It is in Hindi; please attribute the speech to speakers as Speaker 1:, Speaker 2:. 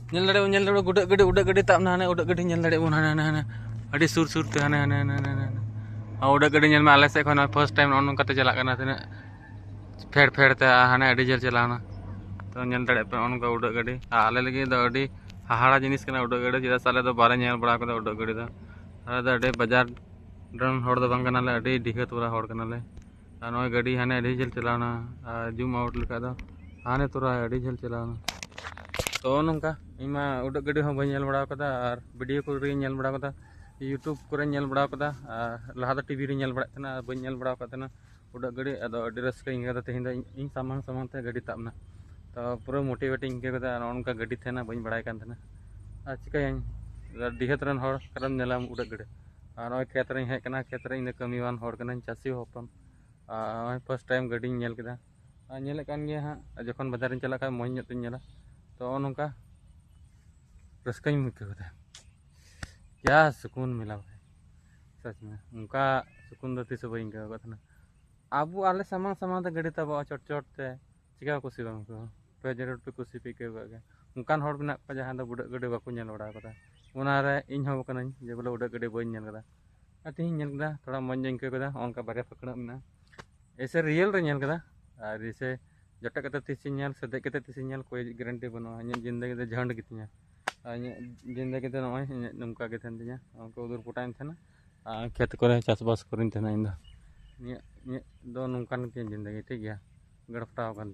Speaker 1: गुड गड्डी ताबना हाने उड़ गड्डी नेल दाड़े हाने हाने हाने अड़ी सुर सुर ते हाने हाने हाने हाने उड़ गड्डी नेल में आले से खन फर्स्ट टाइम नोन नोंकाते चला कना तिना फेड़ फेड़ ते हाने अड़ी जल चलाना तो नेल दाड़े पे उनका उड़ गड्डी आले लगे दो अड़ी हाहाड़ा जिनिस कना उड़ गड्डी चेदा साले दो बारे नेल बड़ा कदा उड़ गड्डी दा आले दा अड़ी बाजार रन होड़ दो बंग कनाले अड़ी डिगत वाला होड़ कनाले नोय गड्डी हाने अड़ी जल चलाना जूम आउट लेका दो हाने तुरा अड़ी जल चलाना तो नौका इमा उड़ गड्डी हो बड़ी बड़ा कदा और वीडियो को बड़ा कदा यूट्यूब को बड़ा कदा लहा दो टीवी रे बड़ा तना बड़ी बड़ा कदा उड़ गड्डी अदो अड़ी रस्का इंगा तेहन द इन सामान सामान ते गड्डी ताबना तो पूरा मोटिवेटिंग के कदा उनका गड्डी थेना बड़ी बड़ा कान थेना आ चिकायन डिहत रन होड़ करम नेला उड़ गड्डी और नय खेत रे हे कना खेत रे इन कमीवान होड़ कना चासी होपन फर्स्ट टाइम गड्डी नेल केदा नेल कान गया हां जखन बाजार रे चला का मोय ᱧᱚᱜ ᱛᱤᱧ ᱧᱮᱞᱟ तो नौका रस्कई मिलता क्या सुकून मिला भाई सच में उनका सुकून तीस बी था अब आले सामान सामान ते गड्डी तब चट चट ते चिका कुछ पे जरूर पे कुछ पे गए उनकान हर मेना जहाँ उड़ गड्डी बाको बड़ा कदा इन जे बोले उड़ गड्डी बी तीन थोड़ा मज इंका उनका बारे फकड़ा में ऐसे रियल रे कदा और ऐसे जटे कते तीस से दे कते तीस कोई गारंटी बनो जिंदगी दे झंड गितिया जिंदगी दे नय नौका के थन तिया उनको उदूर पुटाइन थना खेत करे चासबास करिन थना इन दो नौकान के जिंदगी ठीक गया गड़पटाव कान